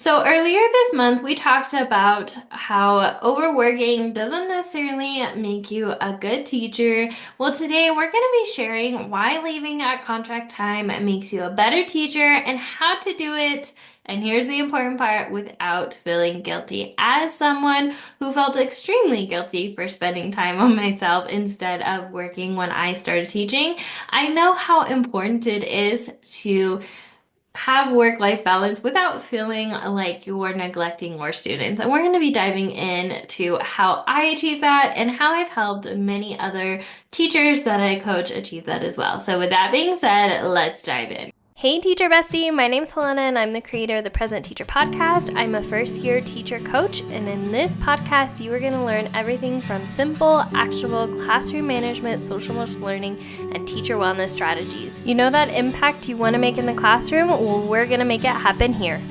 So earlier this month, we talked about how overworking doesn't necessarily make you a good teacher. Well, today we're going to be sharing why leaving at contract time makes you a better teacher and how to do it. And here's the important part without feeling guilty. As someone who felt extremely guilty for spending time on myself instead of working when I started teaching, I know how important it is to have work-life balance without feeling like you're neglecting your students. And we're going to be diving into how I achieve that and how I've helped many other teachers that I coach achieve that as well. So with that being said, let's dive in. Hey, teacher bestie. My name's Helena, and I'm the creator of the Present Teacher Podcast. I'm a first-year teacher coach, and in this podcast, you are going to learn everything from simple, actionable classroom management, social emotional learning, and teacher wellness strategies. You know that impact you want to make in the classroom? Well, we're going to make it happen here.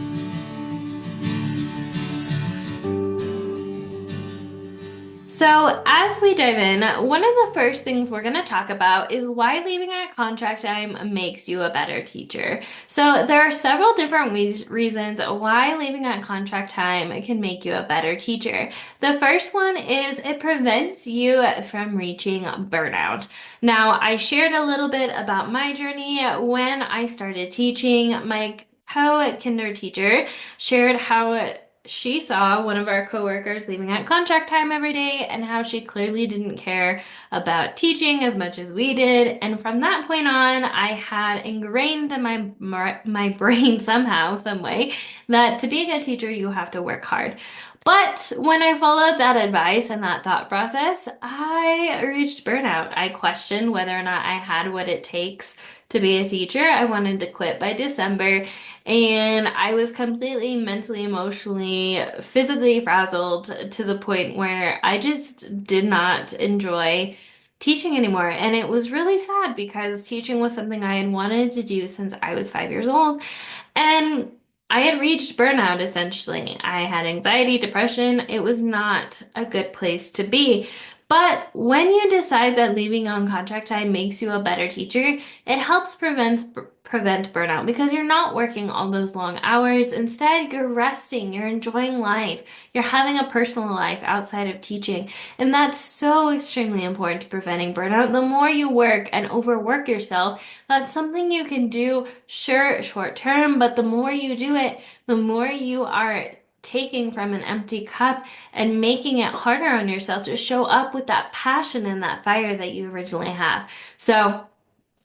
So, as we dive in, one of the first things we're going to talk about is why leaving at contract time makes you a better teacher. So, there are several different reasons why leaving at contract time can make you a better teacher. The first one is it prevents you from reaching burnout. Now, I shared a little bit about my journey when I started teaching. My co-kinder teacher shared how she saw one of our coworkers leaving at contract time every day and how she clearly didn't care about teaching as much as we did. And from that point on, I had ingrained in my brain somehow, some way, that to be a good teacher, you have to work hard. But when I followed that advice and that thought process, I reached burnout. I questioned whether or not I had what it takes to be a teacher. I wanted to quit by December, and I was completely mentally, emotionally, physically frazzled to the point where I just did not enjoy teaching anymore. And it was really sad because teaching was something I had wanted to do since I was 5 years old. And I had reached burnout essentially. I had anxiety, depression. It was not a good place to be. But when you decide that leaving on contract time makes you a better teacher, it helps prevent burnout because you're not working all those long hours. Instead, you're resting, you're enjoying life, you're having a personal life outside of teaching. And that's so extremely important to preventing burnout. The more you work and overwork yourself, that's something you can do, sure, short term, but the more you do it, the more you are taking from an empty cup and making it harder on yourself to show up with that passion and that fire that you originally have. So,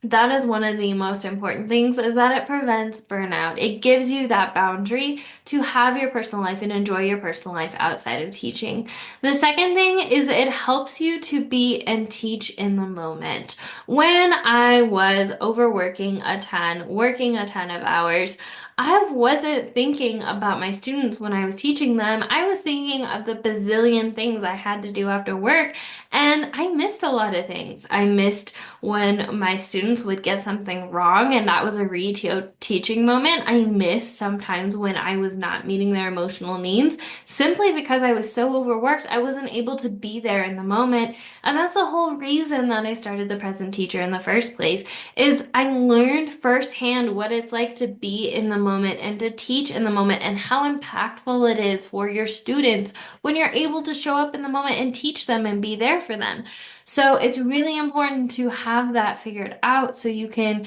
that is one of the most important things is that it prevents burnout. It gives you that boundary to have your personal life and enjoy your personal life outside of teaching. The second thing is it helps you to be and teach in the moment. When I was overworking a ton, working a ton of hours, I wasn't thinking about my students when I was teaching them. I was thinking of the bazillion things I had to do after work, and I missed a lot of things. I missed when my students would get something wrong and that was a teaching moment. I missed sometimes when I was not meeting their emotional needs simply because I was so overworked. I wasn't able to be there in the moment. And that's the whole reason that I started the Present Teacher in the first place is I learned firsthand what it's like to be in the moment and to teach in the moment and how impactful it is for your students when you're able to show up in the moment and teach them and be there for them. So it's really important to have that figured out so you can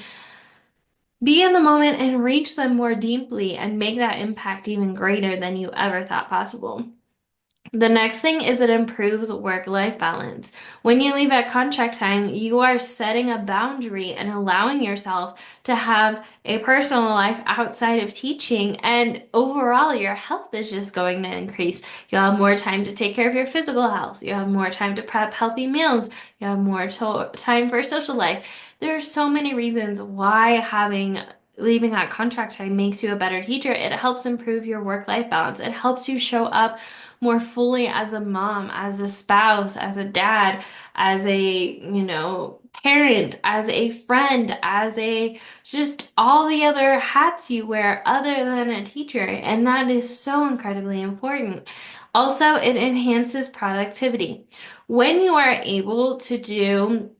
be in the moment and reach them more deeply and make that impact even greater than you ever thought possible. The next thing is it improves work-life balance. When you leave at contract time, you are setting a boundary and allowing yourself to have a personal life outside of teaching, and overall, your health is just going to increase. You'll have more time to take care of your physical health. You have more time to prep healthy meals. You have more time for social life. There are so many reasons why leaving at contract time makes you a better teacher. It helps improve your work-life balance. It helps you show up more fully as a mom, as a spouse, as a dad, as parent, as a friend, as a just all the other hats you wear other than a teacher. And that is so incredibly important. Also, it enhances productivity. When you are able to do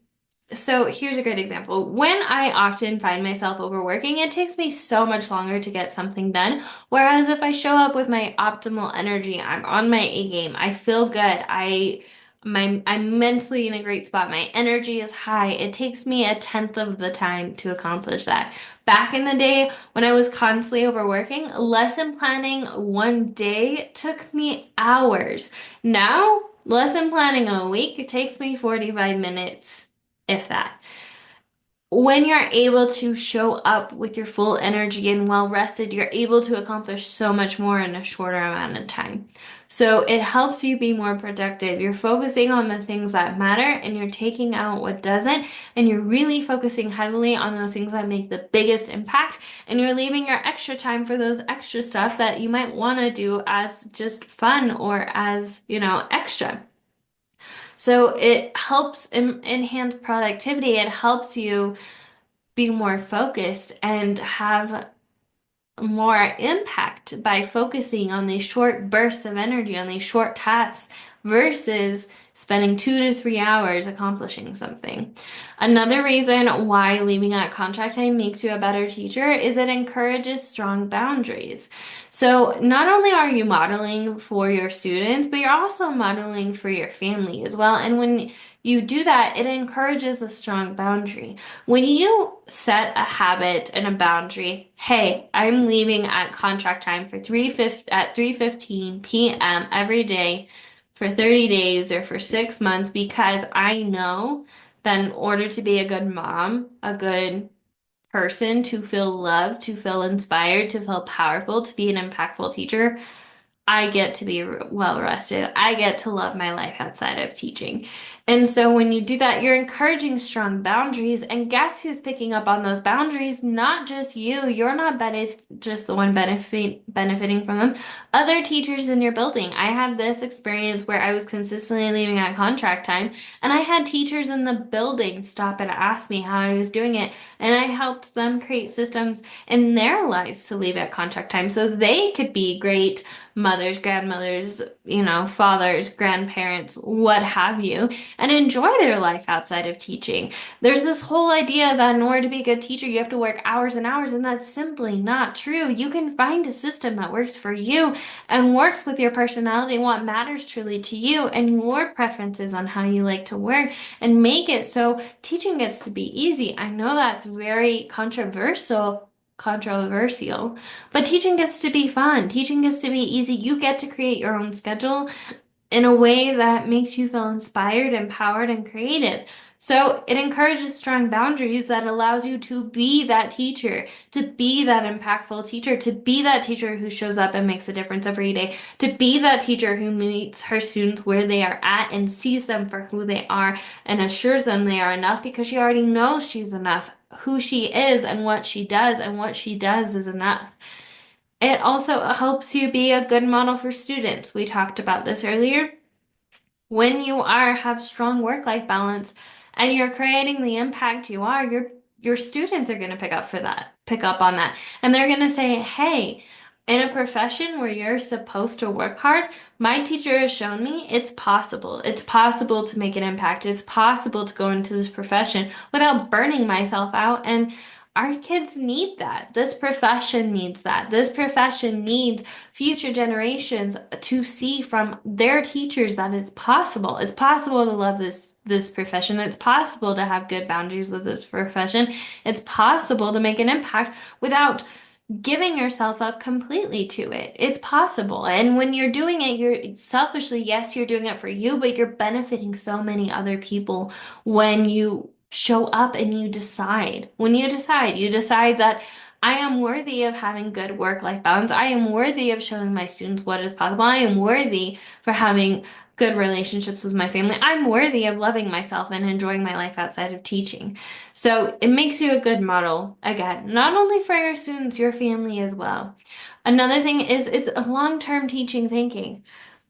So here's a great example. When I often find myself overworking, it takes me so much longer to get something done. Whereas if I show up with my optimal energy, I'm on my A game, I feel good, I'm mentally in a great spot, my energy is high. It takes me a tenth of the time to accomplish that. Back in the day when I was constantly overworking, lesson planning one day took me hours. Now, lesson planning a week takes me 45 minutes if that. When you're able to show up with your full energy and well rested, you're able to accomplish so much more in a shorter amount of time. So it helps you be more productive. You're focusing on the things that matter and you're taking out what doesn't, and you're really focusing heavily on those things that make the biggest impact, and you're leaving your extra time for those extra stuff that you might want to do as just fun or as, extra. So it helps enhance productivity. It helps you be more focused and have more impact by focusing on these short bursts of energy, on these short tasks, versus spending 2 to 3 hours accomplishing something. Another reason why leaving at contract time makes you a better teacher is it encourages strong boundaries. So not only are you modeling for your students, but you're also modeling for your family as well. And when you do that, it encourages a strong boundary. When you set a habit and a boundary, hey, I'm leaving at contract time for 3:15 p.m. every day for 30 days or for 6 months because I know that in order to be a good mom, a good person, to feel loved, to feel inspired, to feel powerful, to be an impactful teacher, I get to be well rested. I get to love my life outside of teaching. And so when you do that, you're encouraging strong boundaries. And guess who's picking up on those boundaries? Not just you. You're not just the one benefiting from them. Other teachers in your building. I had this experience where I was consistently leaving at contract time, and I had teachers in the building stop and ask me how I was doing it. And I helped them create systems in their lives to leave at contract time so they could be great mothers, grandmothers, fathers, grandparents, what have you, and enjoy their life outside of teaching. There's this whole idea that in order to be a good teacher, you have to work hours and hours, and that's simply not true. You can find a system that works for you and works with your personality, what matters truly to you, and your preferences on how you like to work, and make it so teaching gets to be easy. I know that's very controversial, but teaching gets to be fun. Teaching gets to be easy. You get to create your own schedule in a way that makes you feel inspired, empowered, and creative. So it encourages strong boundaries that allows you to be that teacher, to be that impactful teacher, to be that teacher who shows up and makes a difference every day, to be that teacher who meets her students where they are at and sees them for who they are and assures them they are enough because she already knows she's enough, who she is and what she does is enough. It also helps you be a good model for students. We talked about this earlier. When you have strong work-life balance and you're creating the impact you are, your students are going to pick up on that. And they're going to say, "Hey, in a profession where you're supposed to work hard, my teacher has shown me it's possible. It's possible to make an impact. It's possible to go into this profession without burning myself out." And our kids need that. This profession needs that. This profession needs future generations to see from their teachers that it's possible. It's possible to love this profession. It's possible to have good boundaries with this profession. It's possible to make an impact without giving yourself up completely to it. It's possible. And when you're doing it, you're selfishly, yes, you're doing it for you, but you're benefiting so many other people when you show up and you decide. When you decide that I am worthy of having good work-life balance. I am worthy of showing my students what is possible. I am worthy for having good relationships with my family. I'm worthy of loving myself and enjoying my life outside of teaching. So it makes you a good model, again, not only for your students, your family as well. Another thing is it's a long-term teaching thinking.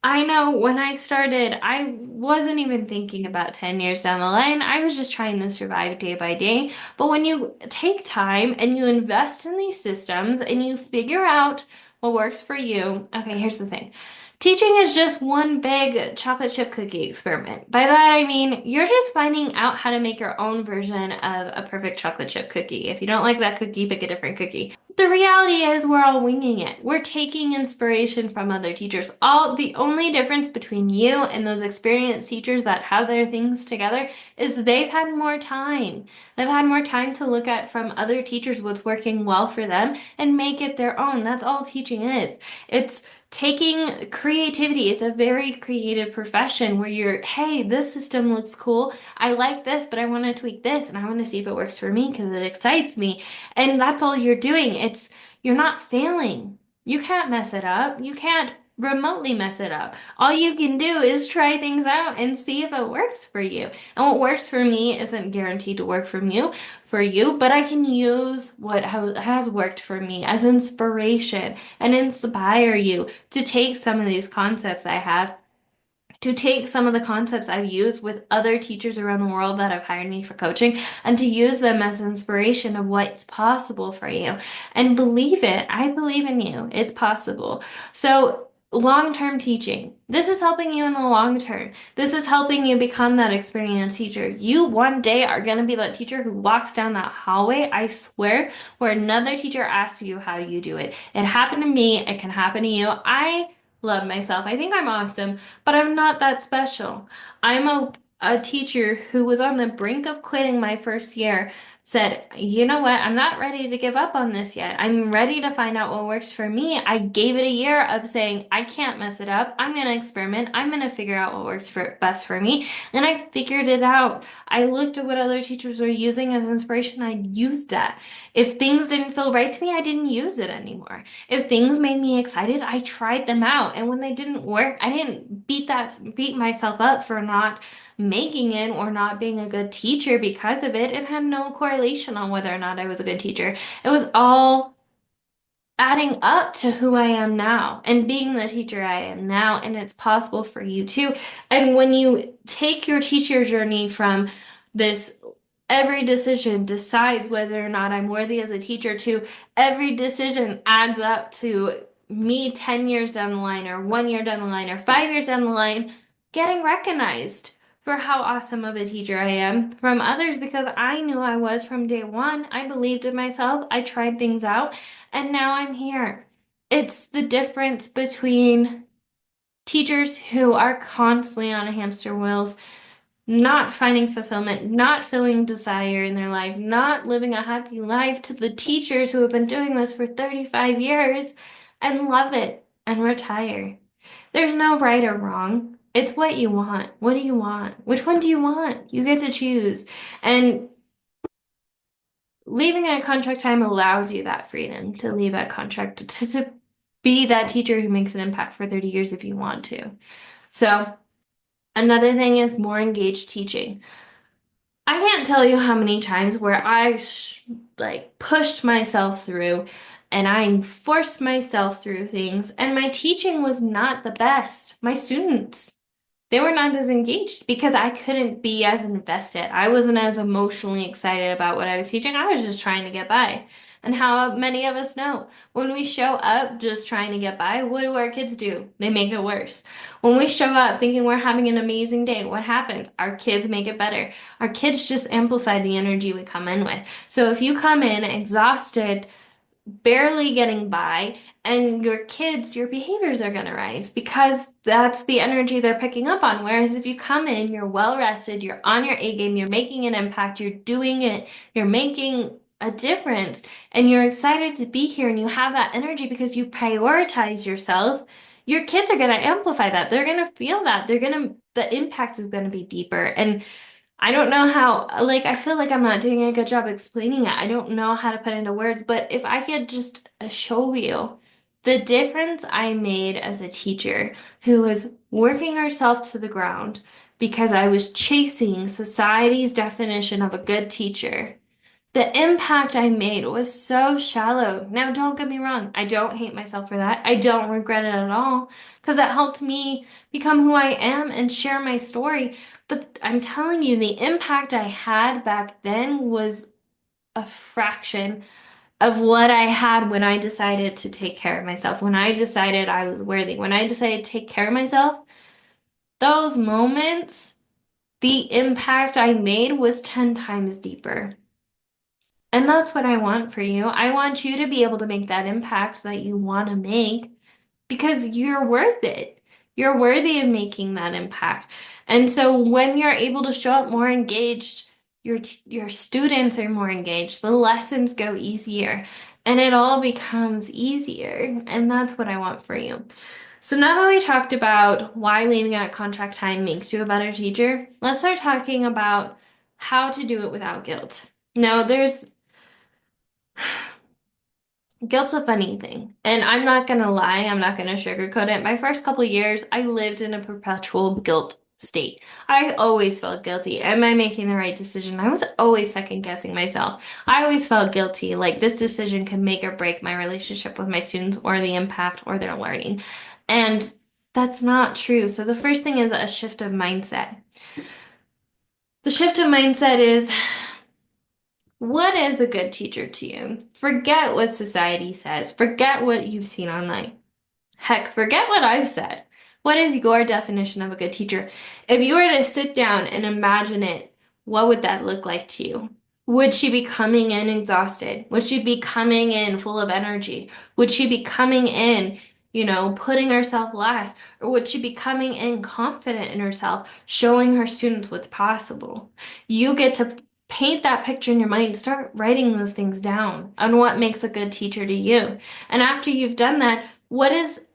I know when I started, I wasn't even thinking about 10 years down the line. I was just trying to survive day by day. But when you take time and you invest in these systems and you figure out what works for you. Okay, here's the thing. Teaching is just one big chocolate chip cookie experiment. By that I mean you're just finding out how to make your own version of a perfect chocolate chip cookie. If you don't like that cookie, pick a different cookie. The reality is we're all winging it. We're taking inspiration from other teachers. All the only difference between you and those experienced teachers that have their things together is they've had more time. They've had more time to look at from other teachers what's working well for them and make it their own. That's all teaching is. It's taking creativity. It's a very creative profession where hey, this system looks cool. I like this, but I want to tweak this and I want to see if it works for me because it excites me. And that's all you're doing. You're not failing. You can't mess it up. You can't remotely mess it up. All you can do is try things out and see if it works for you. And what works for me isn't guaranteed to work for you, but I can use what has worked for me as inspiration and inspire you to take some of these concepts I have, to take some of the concepts I've used with other teachers around the world that have hired me for coaching and to use them as inspiration of what's possible for you. And believe it, I believe in you. It's possible. So, long-term teaching. This is helping you in the long term. This is helping you become that experienced teacher. You one day are going to be that teacher who walks down that hallway, I swear, where another teacher asks you how you do it. It happened to me. It can happen to you. I love myself. I think I'm awesome, but I'm not that special. I'm a teacher who was on the brink of quitting my first year, said, you know what? I'm not ready to give up on this yet. I'm ready to find out what works for me. I gave it a year of saying, I can't mess it up. I'm going to experiment. I'm going to figure out what works for best for me. And I figured it out. I looked at what other teachers were using as inspiration. I used that. If things didn't feel right to me, I didn't use it anymore. If things made me excited, I tried them out. And when they didn't work, I didn't beat myself up for not making it or not being a good teacher because of it. It had no correlation on whether or not I was a good teacher. It was all adding up to who I am now and being the teacher I am now. And it's possible for you too. And when you take your teacher journey from this every decision decides whether or not I'm worthy as a teacher to every decision adds up to me 10 years down the line or 1 year down the line or 5 years down the line getting recognized for how awesome of a teacher I am from others because I knew I was from day one. I believed in myself. I tried things out and now I'm here. It's the difference between teachers who are constantly on a hamster wheels not finding fulfillment, not feeling desire in their life, not living a happy life to the teachers who have been doing this for 35 years and love it and retire. There's no right or wrong. It's what you want. What do you want? Which one do you want? You get to choose. And leaving at contract time allows you that freedom to leave at contract, to be that teacher who makes an impact for 30 years if you want to. So, another thing is more engaged teaching. I can't tell you how many times where like pushed myself through and I forced myself through things and my teaching was not the best. My students, they were not as engaged because I couldn't be as invested. I wasn't as emotionally excited about what I was teaching. I was just trying to get by. And how many of us know when we show up just trying to get by, what do our kids do? They make it worse. When we show up thinking we're having an amazing day, what happens? Our kids make it better. Our kids just amplify the energy we come in with. So if you come in exhausted, barely getting by, and your kids, your behaviors are going to rise because that's the energy they're picking up on. Whereas if you come in, you're well rested, you're on your A game, you're making an impact, you're doing it, you're making a difference, and you're excited to be here and you have that energy because you prioritize yourself, your kids are going to amplify that. They're going to feel that. The impact is going to be deeper. And I don't know how, like, I feel like I'm not doing a good job explaining it. I don't know how to put into words, but if I could just show you the difference I made as a teacher who was working herself to the ground because I was chasing society's definition of a good teacher. The impact I made was so shallow. Now, don't get me wrong. I don't hate myself for that. I don't regret it at all because it helped me become who I am and share my story. But I'm telling you, the impact I had back then was a fraction of what I had when I decided to take care of myself, when I decided I was worthy, when I decided to take care of myself, those moments, the impact I made was 10 times deeper. And that's what I want for you. I want you to be able to make that impact that you want to make because you're worth it. You're worthy of making that impact. And so when you're able to show up more engaged, your students are more engaged, the lessons go easier, and it all becomes easier. And that's what I want for you. So now that we talked about why leaving at contract time makes you a better teacher, let's start talking about how to do it without guilt. Now, there's guilt's a funny thing. And I'm not gonna lie, I'm not gonna sugarcoat it. My first couple years, I lived in a perpetual guilt state. I always felt guilty. Am I making the right decision? I was always second guessing myself. I always felt guilty, like this decision could make or break my relationship with my students or the impact or their learning. And that's not true. So the first thing is a shift of mindset. The shift of mindset is what is a good teacher to you? Forget what society says. Forget what you've seen online. Heck, forget what I've said. What is your definition of a good teacher? If you were to sit down and imagine it, what would that look like to you? Would she be coming in exhausted? Would she be coming in full of energy? Would she be coming in, putting herself last? Or would she be coming in confident in herself, showing her students what's possible? You get to paint that picture in your mind, start writing those things down on what makes a good teacher to you. And after you've done that,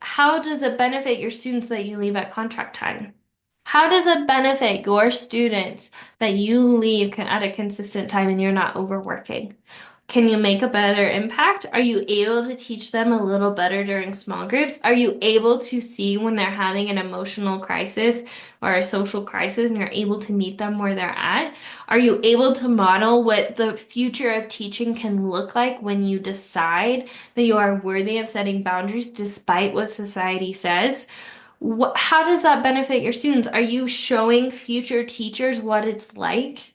how does it benefit your students that you leave at contract time? How does it benefit your students that you leave at a consistent time and you're not overworking? Can you make a better impact? Are you able to teach them a little better during small groups? Are you able to see when they're having an emotional crisis or a social crisis and you're able to meet them where they're at? Are you able to model what the future of teaching can look like when you decide that you are worthy of setting boundaries despite what society says? How does that benefit your students? Are you showing future teachers what it's like?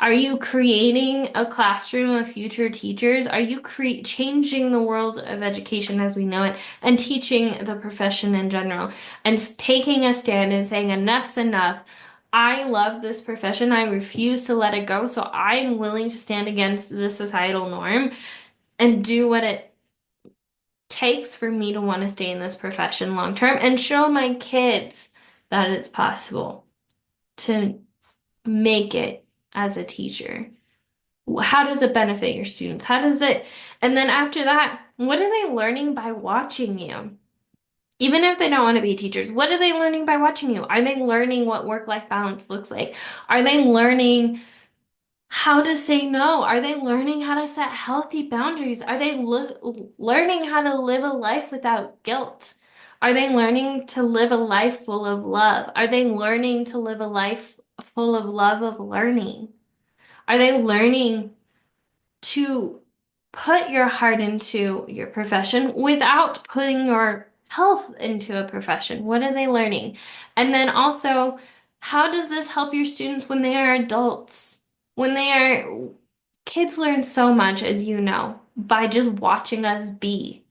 Are you creating a classroom of future teachers? Are you changing the world of education as we know it and teaching the profession in general and taking a stand and saying enough's enough? I love this profession. I refuse to let it go. So I'm willing to stand against the societal norm and do what it takes for me to want to stay in this profession long term and show my kids that it's possible to make it as a teacher. How does it benefit your students? And then after that, what are they learning by watching you? Even if they don't want to be teachers, what are they learning by watching you? Are they learning what work-life balance looks like? Are they learning how to say no? Are they learning how to set healthy boundaries? Are they learning how to live a life without guilt? Are they learning to live a life full of love? Are they learning to live a life full of love of learning? Are they learning to put your heart into your profession without putting your health into a profession? What are they learning? And then also, how does this help your students when they are adults? Kids learn so much, as you know, by just watching us be.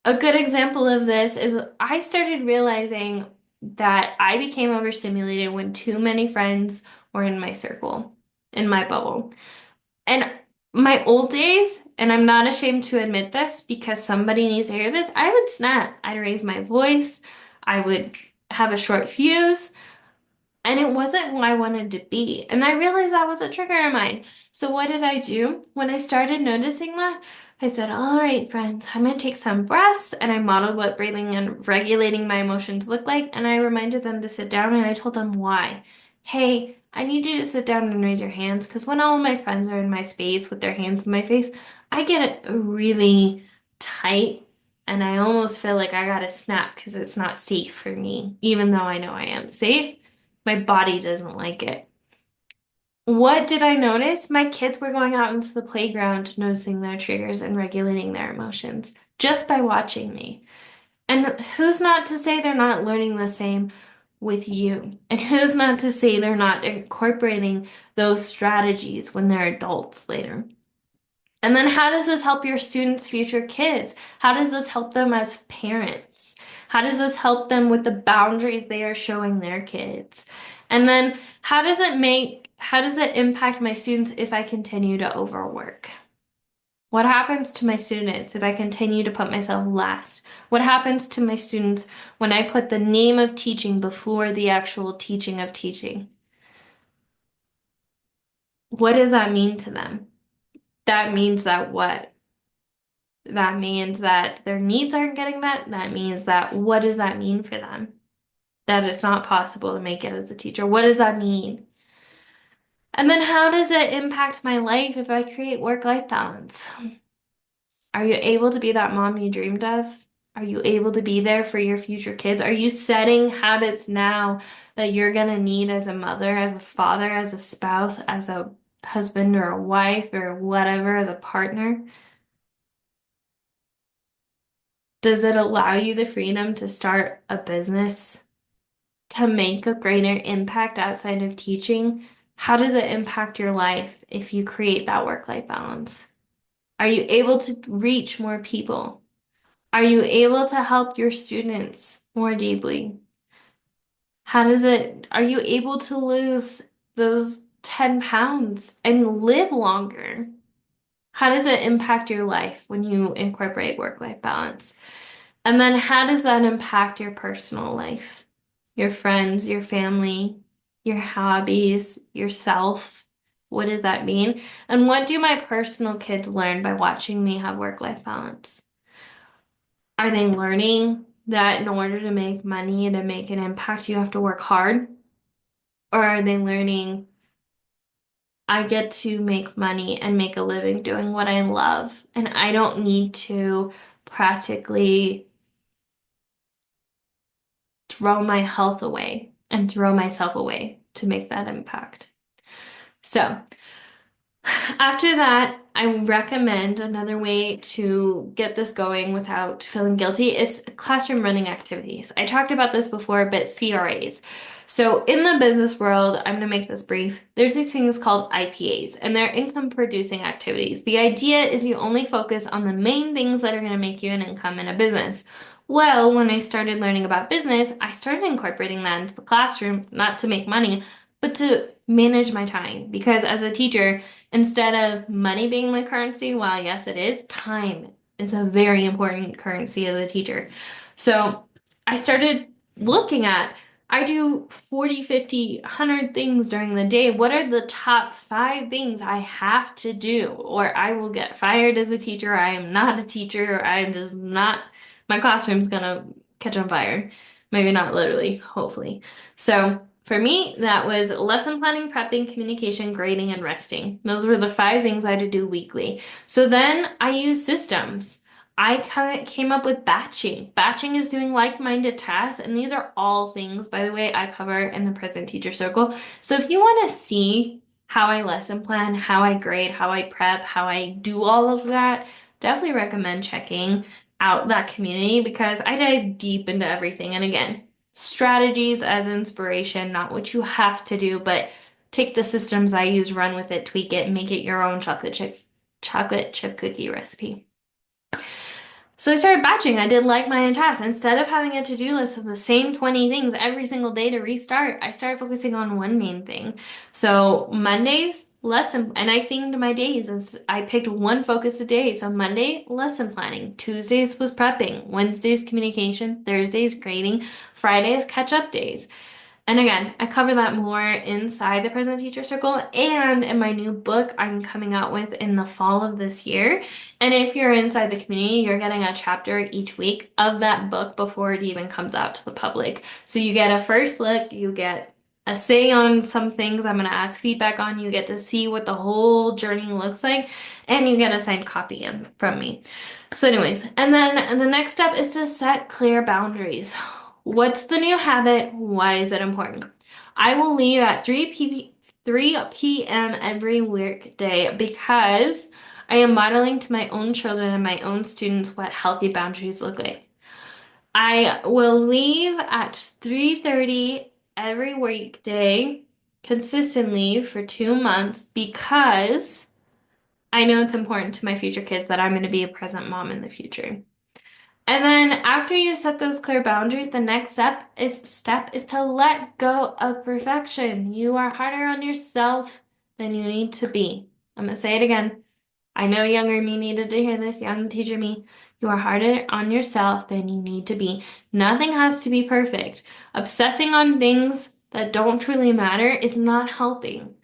A good example of this is I started realizing that I became overstimulated when too many friends were in my circle, in my bubble. And my old days, and I'm not ashamed to admit this because somebody needs to hear this, I would snap. I'd raise my voice. I would have a short fuse. And it wasn't who I wanted to be. And I realized that was a trigger of mine. So what did I do? When I started noticing that, I said, all right, friends, I'm going to take some breaths. And I modeled what breathing and regulating my emotions look like. And I reminded them to sit down and I told them why. Hey, I need you to sit down and raise your hands because when all my friends are in my space with their hands in my face, I get really tight and I almost feel like I gotta snap because it's not safe for me, even though I know I am safe. My body doesn't like it. What did I notice? My kids were going out into the playground, noticing their triggers and regulating their emotions just by watching me. And who's not to say they're not learning the same with you? And who's not to say they're not incorporating those strategies when they're adults later? And then how does this help your students' future kids? How does this help them as parents? How does this help them with the boundaries they are showing their kids? And then how does it impact my students if I continue to overwork? What happens to my students if I continue to put myself last? What happens to my students when I put the name of teaching before the actual teaching of teaching? What does that mean to them? That means that what? That means that their needs aren't getting met. That means that what does that mean for them? That it's not possible to make it as a teacher. What does that mean? And then how does it impact my life if I create work-life balance? Are you able to be that mom you dreamed of? Are you able to be there for your future kids? Are you setting habits now that you're gonna need as a mother, as a father, as a spouse, as a husband or a wife or whatever, as a partner? Does it allow you the freedom to start a business, to make a greater impact outside of teaching? How does it impact your life if you create that work-life balance? Are you able to reach more people? Are you able to help your students more deeply? Are you able to lose those 10 pounds and live longer? How does it impact your life when you incorporate work-life balance? And then how does that impact your personal life? Your friends, your family, your hobbies, yourself? What does that mean? And what do my personal kids learn by watching me have work-life balance? Are they learning that in order to make money and to make an impact, you have to work hard? Or are they learning, I get to make money and make a living doing what I love, and I don't need to practically throw my health away and throw myself away to make that impact? So, after that, I recommend another way to get this going without feeling guilty is classroom running activities. I talked about this before, but CRAs. So in the business world, I'm going to make this brief. There's these things called IPAs, and they're income producing activities. The idea is you only focus on the main things that are going to make you an income in a business. Well, when I started learning about business, I started incorporating that into the classroom, not to make money, but to manage my time. Because as a teacher, instead of money being the currency, while yes, it is, time is a very important currency as a teacher. So I started looking at, I do 40, 50, 100 things during the day. What are the top 5 things I have to do? Or I will get fired as a teacher. I am not a teacher. Or I am just not, my classroom's gonna catch on fire. Maybe not literally, hopefully. So for me, that was lesson planning, prepping, communication, grading, and resting. Those were the 5 things I had to do weekly. So then I used systems. Came up with batching. Batching is doing like-minded tasks, and these are all things, by the way, I cover in the Present Teacher Circle. So if you want to see how I lesson plan, how I grade, how I prep, how I do all of that, definitely recommend checking out that community because I dive deep into everything. And again, strategies as inspiration, not what you have to do, but take the systems I use, run with it, tweak it, make it your own chocolate chip cookie recipe. So I started batching. I did like-minded tasks. Instead of having a to-do list of the same 20 things every single day to restart, I started focusing on one main thing. So Mondays, lesson, and I themed my days as I picked one focus a day. So Monday, lesson planning. Tuesdays was prepping. Wednesdays, communication. Thursdays, grading. Fridays, catch-up days. And again, I cover that more inside the Present Teacher Circle and in my new book I'm coming out with in the fall of this year. And if you're inside the community, you're getting a chapter each week of that book before it even comes out to the public. So you get a first look, you get a say on some things I'm going to ask feedback on, you get to see what the whole journey looks like, and you get a signed copy from me. So anyways, and then the next step is to set clear boundaries. What's the new habit? Why is it important? I will leave at 3 p.m. every work day because I am modeling to my own children and my own students what healthy boundaries look like. I will leave at 3:30 every weekday consistently for 2 months because I know it's important to my future kids that I'm going to be a present mom in the future. And then after you set those clear boundaries, the next step is to let go of perfection. You are harder on yourself than you need to be. I'm gonna say it again. I know younger me needed to hear this, young teacher me. You are harder on yourself than you need to be. Nothing has to be perfect. Obsessing on things that don't truly matter is not helping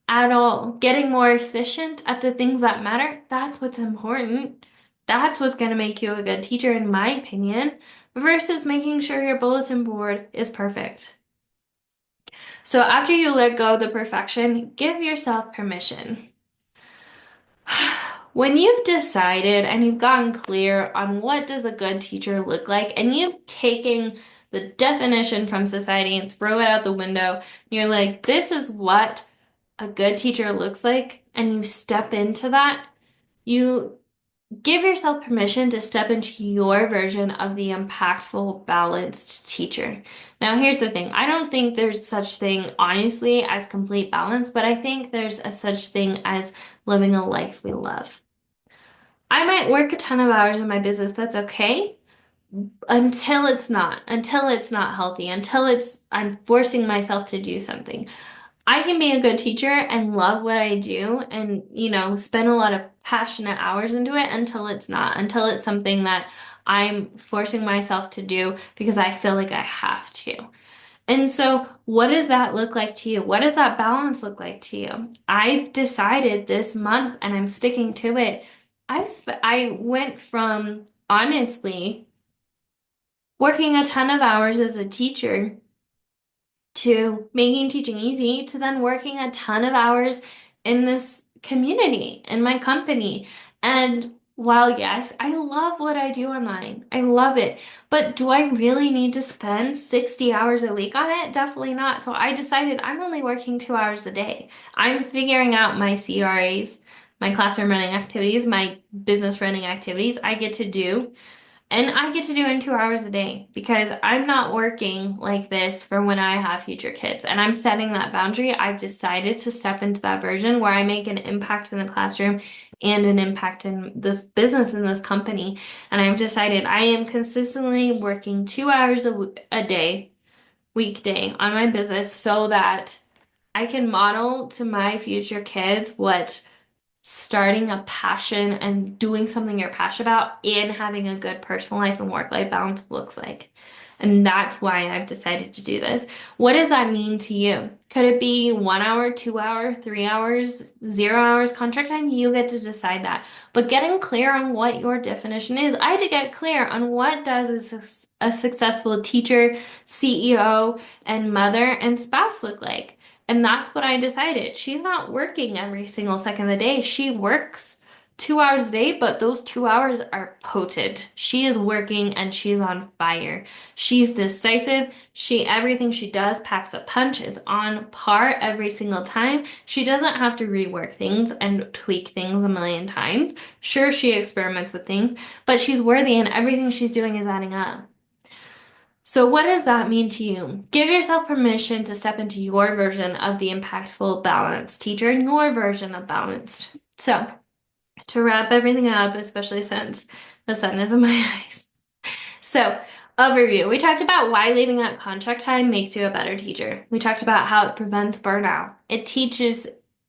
at all. Getting more efficient at the things that matter, that's what's important. That's what's going to make you a good teacher, in my opinion, versus making sure your bulletin board is perfect. So after you let go of the perfection, give yourself permission. When you've decided and you've gotten clear on what does a good teacher look like, and you've taken the definition from society and throw it out the window, and you're like, this is what a good teacher looks like, and you step into that, you give yourself permission to step into your version of the impactful, balanced teacher. Now, here's the thing. I don't think there's such thing, honestly, as complete balance, but I think there's a such thing as living a life we love. I might work a ton of hours in my business. That's okay until it's not healthy, until I'm forcing myself to do something. I can be a good teacher and love what I do and, spend a lot of passionate hours into it until it's something that I'm forcing myself to do because I feel like I have to. And so, what does that look like to you? What does that balance look like to you? I've decided this month and I'm sticking to it. I went from honestly working a ton of hours as a teacher to making teaching easy to then working a ton of hours in this community, in my company. And while yes, I love what I do online, I love it. But do I really need to spend 60 hours a week on it? Definitely not. So I decided I'm only working 2 hours a day. I'm figuring out my CRAs, my classroom running activities, my business running activities I get to do. And I get to do it in 2 hours a day because I'm not working like this for when I have future kids. And I'm setting that boundary. I've decided to step into that version where I make an impact in the classroom and an impact in this business, in this company. And I've decided I am consistently working 2 hours a day, weekday, on my business so that I can model to my future kids what starting a passion and doing something you're passionate about and having a good personal life and work-life balance looks like. And that's why I've decided to do this. What does that mean to you? Could it be 1 hour, 2 hour, 3 hours, 0 hours contract time? You get to decide that. But getting clear on what your definition is, I had to get clear on what does a successful teacher, CEO, and mother and spouse look like. And that's what I decided. She's not working every single second of the day. She works 2 hours a day, but those 2 hours are potent. She is working and she's on fire. She's decisive. Everything she does packs a punch. It's on par every single time. She doesn't have to rework things and tweak things a million times. Sure, she experiments with things, but she's worthy and everything she's doing is adding up. So, what does that mean to you? Give yourself permission to step into your version of the impactful, balanced teacher and your version of balanced. So, to wrap everything up, especially since the sun is in my eyes. So, overview. We talked about why leaving out contract time makes you a better teacher. We talked about how it prevents burnout.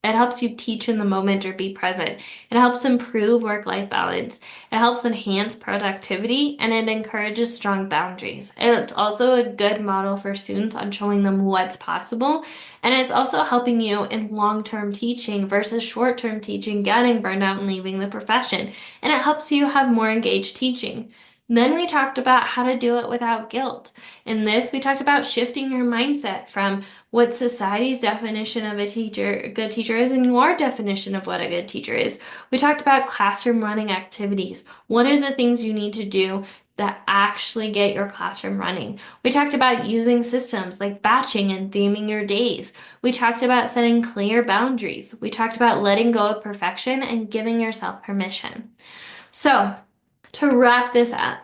It helps you teach in the moment or be present. It helps improve work-life balance. It helps enhance productivity and it encourages strong boundaries. And it's also a good model for students on showing them what's possible. And it's also helping you in long-term teaching versus short-term teaching, getting burned out and leaving the profession. And it helps you have more engaged teaching. Then we talked about how to do it without guilt. In this, we talked about shifting your mindset from what society's definition of a good teacher is, and your definition of what a good teacher is. We talked about classroom running activities. What are the things you need to do that actually get your classroom running? We talked about using systems like batching and theming your days. We talked about setting clear boundaries. We talked about letting go of perfection and giving yourself permission. So, to wrap this up,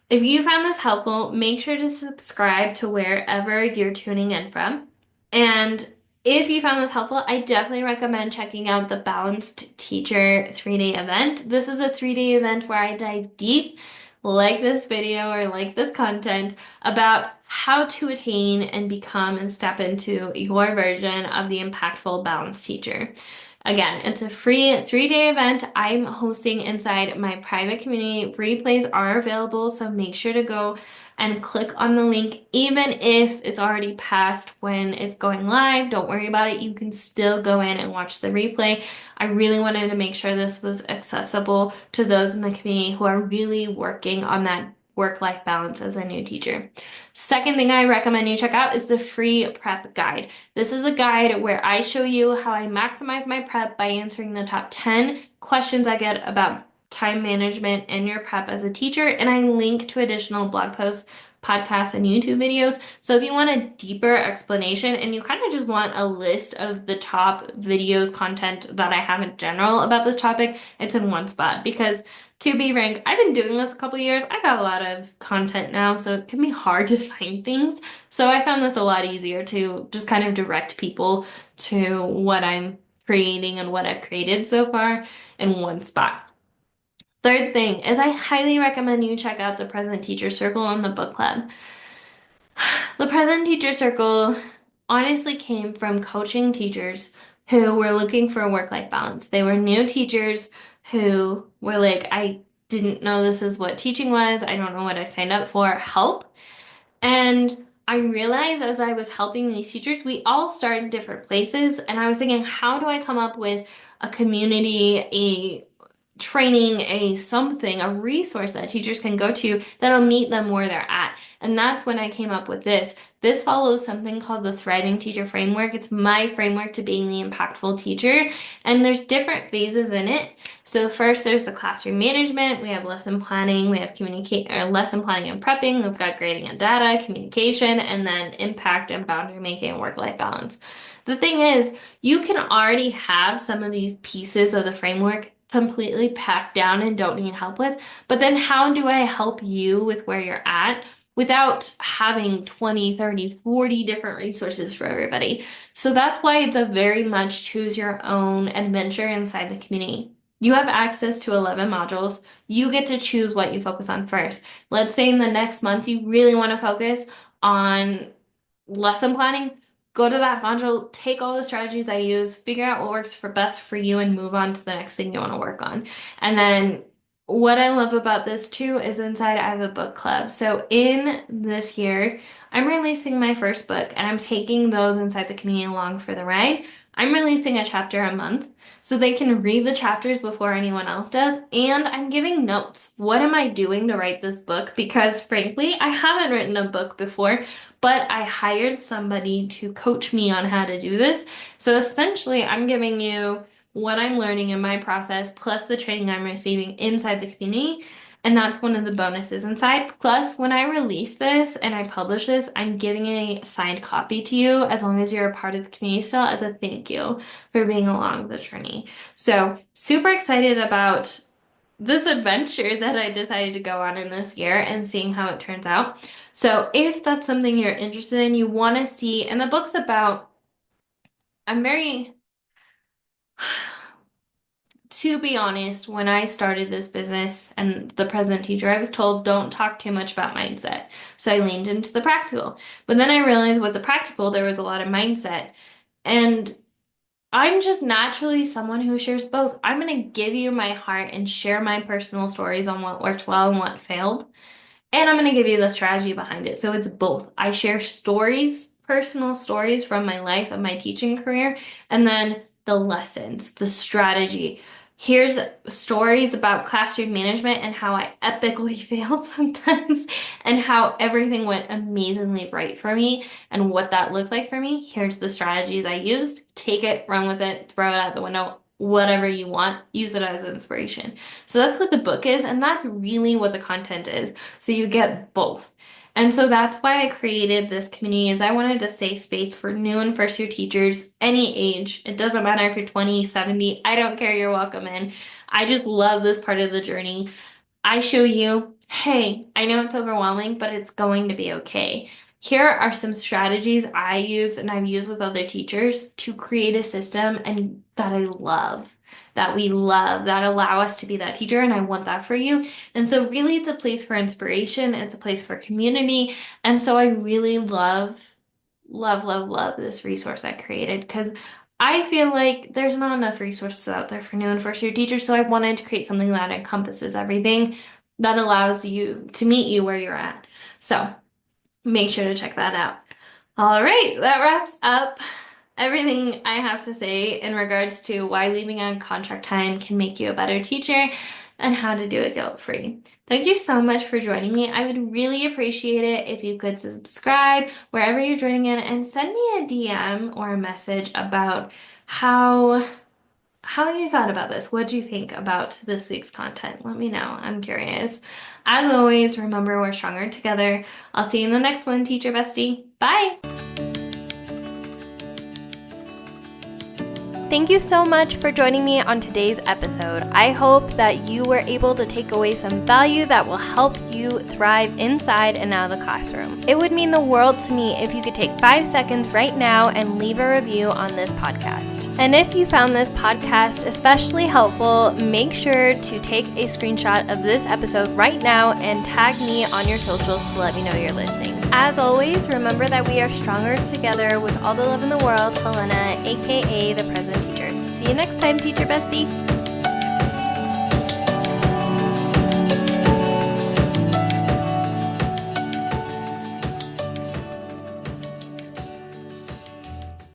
if you found this helpful, make sure to subscribe to wherever you're tuning in from. And If you found this helpful, I definitely recommend checking out the Balanced Teacher 3-day event. This is a 3-day event where I dive deep, like this video or like this content, about how to attain and become and step into your version of the impactful balanced teacher. Again, it's a free 3-day event I'm hosting inside my private community. Replays are available, so make sure to go and click on the link. Even if it's already past when it's going live, don't worry about it. You can still go in and watch the replay. I really wanted to make sure this was accessible to those in the community who are really working on that work-life balance as a new teacher. Second thing I recommend you check out is the free prep guide. This is a guide where I show you how I maximize my prep by answering the top 10 questions I get about time management in your prep as a teacher, and I link to additional blog posts, podcasts, and YouTube videos. So if you want a deeper explanation and you kind of just want a list of the top videos, content that I have in general about this topic, it's in one spot. Because to be frank, I've been doing this a couple years. I got a lot of content now, so it can be hard to find things. So I found this a lot easier to just kind of direct people to what I'm creating and what I've created so far in one spot. Third thing is I highly recommend you check out the Present Teacher Circle and the book club. The Present Teacher Circle honestly came from coaching teachers who were looking for a work-life balance. They were new teachers who were like, I didn't know this is what teaching was. I don't know what I signed up for. Help. And I realized as I was helping these teachers, we all start in different places. And I was thinking, how do I come up with a community, a training, a something, a resource that teachers can go to that'll meet them where they're at. And that's when I came up with this. This follows something called the Thriving Teacher Framework. It's my framework to being the impactful teacher. And there's different phases in it. So first there's the classroom management, we have lesson planning, we have communicate or lesson planning and prepping, we've got grading and data, communication, and then impact and boundary making and work-life balance. The thing is, you can already have some of these pieces of the framework completely packed down and don't need help with. But then how do I help you with where you're at without having 20, 30, 40 different resources for everybody? So that's why it's a very much choose your own adventure inside the community. You have access to 11 modules. You get to choose what you focus on first. Let's say in the next month you really want to focus on lesson planning. Go to that module, take all the strategies I use, figure out what works for best for you, and move on to the next thing you want to work on. And then what I love about this too is inside I have a book club. So in this year, I'm releasing my first book and I'm taking those inside the community along for the ride. I'm releasing a chapter a month so they can read the chapters before anyone else does. And I'm giving notes. What am I doing to write this book? Because frankly, I haven't written a book before, but I hired somebody to coach me on how to do this. So essentially, I'm giving you what I'm learning in my process, plus the training I'm receiving inside the community. And that's one of the bonuses inside. Plus, when I release this and I publish this, I'm giving a signed copy to you as long as you're a part of the community still as a thank you for being along the journey. So, super excited about this adventure that I decided to go on in this year and seeing how it turns out. So, if that's something you're interested in, you want to see, and the book's about, I'm very to be honest, when I started this business and the present teacher, I was told don't talk too much about mindset. So I leaned into the practical. But then I realized with the practical, there was a lot of mindset. And I'm just naturally someone who shares both. I'm going to give you my heart and share my personal stories on what worked well and what failed. And I'm going to give you the strategy behind it. So it's both. I share stories, personal stories from my life and my teaching career, and then the lessons, the strategy. Here's stories about classroom management and how I epically failed sometimes and how everything went amazingly right for me and what that looked like for me. Here's the strategies I used. Take it, run with it, throw it out the window, whatever you want, use it as inspiration. So that's what the book is, and that's really what the content is. So you get both. And so that's why I created this community is I wanted a safe space for new and first year teachers, any age. It doesn't matter if you're 20, 70, I don't care, you're welcome in. I just love this part of the journey. I show you, hey, I know it's overwhelming, but it's going to be okay. here are some strategies I use and I've used with other teachers to create a system and that I love, that we love, that allow us to be that teacher. And I want that for you. And so really it's a place for inspiration. It's a place for community. And so I really love this resource I created because I feel like there's not enough resources out there for new and first year teachers. So I wanted to create something that encompasses everything that allows you to meet you where you're at. So make sure to check that out. All right, that wraps up everything I have to say in regards to why leaving on contract time can make you a better teacher and how to do it guilt-free. Thank you so much for joining me. I would really appreciate it if you could subscribe wherever you're joining in and send me a DM or a message about how you thought about this. What do you think about this week's content? Let me know. I'm curious. As always, remember we're stronger together. I'll see you in the next one, Teacher Bestie. Bye. Thank you so much for joining me on today's episode. I hope that you were able to take away some value that will help you thrive inside and out of the classroom. It would mean the world to me if you could take 5 seconds right now and leave a review on this podcast. And if you found this podcast especially helpful, make sure to take a screenshot of this episode right now and tag me on your socials to let me know you're listening. As always, remember that we are stronger together. With all the love in the world, Helena, aka the Present Teacher. See you next time, Teacher Bestie.